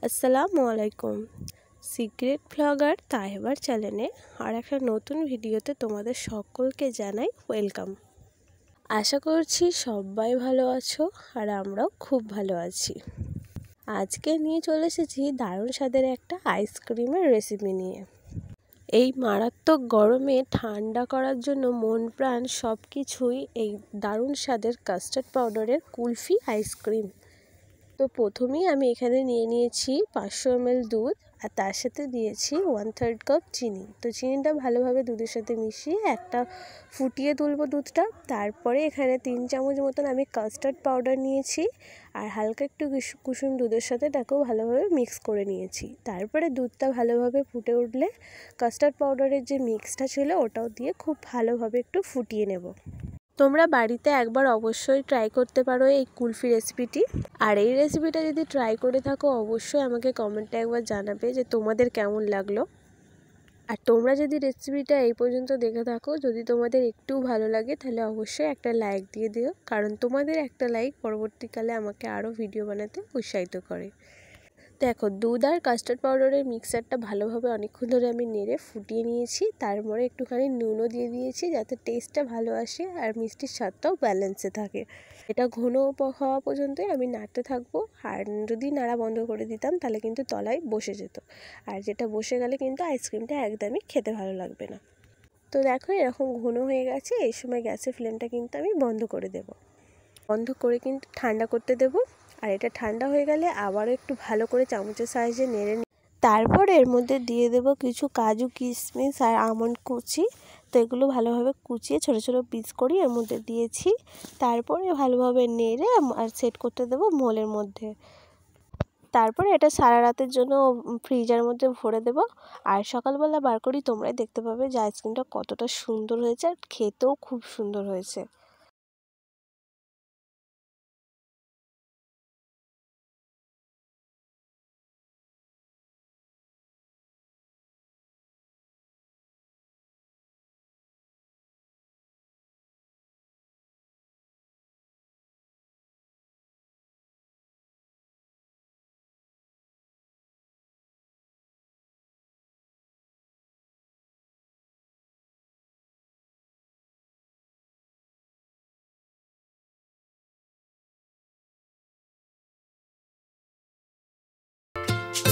আসসালামু আলাইকুম। Secret blogger তাহেবার চ্যানেলে আর একটা নতুন ভিডিওতে তোমাদের সকলকে জানাই ওয়েলকাম। আশা করছি সবাই ভালো আছো আর আমরাও খুব ভালো আছি। আজকে নিয়ে চলে এসেছি দারুণ স্বাদের একটা আইসক্রিমের রেসিপি নিয়ে। এই মারাত্মক গরমে ঠান্ডা করার জন্য মন প্রাণ সব কিছুই এই দারুণ স্বাদের কাস্টার্ড পাউডারের কুলফি আইসক্রিম। তো প্রথমেই আমি এখানে নিয়ে নিয়েছি 500 ml দুধ আর তার সাথে দিয়েছি 1/3 কাপ চিনি। তো চিনিটা ভালোভাবে দুধের সাথে মিশিয়ে একটা ফুটিয়ে তুলবো দুধটা। তারপরে এখানে 3 চামচ মতন আমি কাস্টার্ড পাউডার নিয়েছি আর হালকা একটু কুসুম দুধের সাথে এটাকেও ভালোভাবে মিক্স করে নিয়েছি। তারপরে দুধটা ভালোভাবে ফুটে উঠলে কাস্টার্ড পাউডারের যে মিক্সটা ছিল ওটাও দিয়ে খুব ভালোভাবে একটু ফুটিয়ে নেব। তোমরা বাড়িতে একবার অবশ্যই ট্রাই করতে পারো এই কুলফি রেসিপিটি। আর এই রেসিপিটা যদি ট্রাই করে থাকো অবশ্যই আমাকে কমেন্টে একবার জানাবে যে তোমাদের কেমন লাগলো। আর তোমরা যদি রেসিপিটা এই পর্যন্ত দেখে থাকো, যদি তোমাদের একটু ভালো লাগে তাহলে অবশ্যই একটা লাইক দিয়ে দিও, কারণ তোমাদের একটা লাইক পরবর্তীকালে আমাকে আরও ভিডিও বানাতে উৎসাহিত করে। দেখো, দুধ আর কাস্টার্ড পাউডারের মিক্সারটা ভালোভাবে অনেকক্ষণ ধরে আমি নেড়ে ফুটিয়ে নিয়েছি। তারপরে একটুখানি নুনও দিয়ে দিয়েছি যাতে টেস্টটা ভালো আসে আর মিষ্টির স্বাদটাও ব্যালেন্সে থাকে। এটা ঘন হওয়া পর্যন্তই আমি নাড়তে থাকবো। আর যদি নাড়া বন্ধ করে দিতাম তাহলে কিন্তু তলায় বসে যেত, আর যেটা বসে গেলে কিন্তু আইসক্রিমটা একদমই খেতে ভালো লাগবে না। তো দেখো, এরকম ঘন হয়ে গেছে। এই সময় গ্যাসের ফ্লেমটা কিন্তু আমি বন্ধ করে দেব। বন্ধ করে কিন্তু ঠান্ডা করতে দেব। আর এটা ঠান্ডা হয়ে গেলে আবারও একটু ভালো করে চামচের সাহায্যে নেড়ে তারপর এর মধ্যে দিয়ে দেব কিছু কাজু, কিশমিশ আর আমন্ড কুচি। তো এগুলো ভালোভাবে কুচিয়ে ছোটো ছোটো পিস করি এর মধ্যে দিয়েছি। তারপরে ভালোভাবে নেড়ে আর সেট করতে দেব মোলের মধ্যে। তারপরে এটা সারা রাতের জন্য ফ্রিজের মধ্যে ভরে দেব। আর সকালবেলা বার করি তোমরাই দেখতে পাবে যে আইসক্রিমটা কতটা সুন্দর হয়েছে আর খেতেও খুব সুন্দর হয়েছে।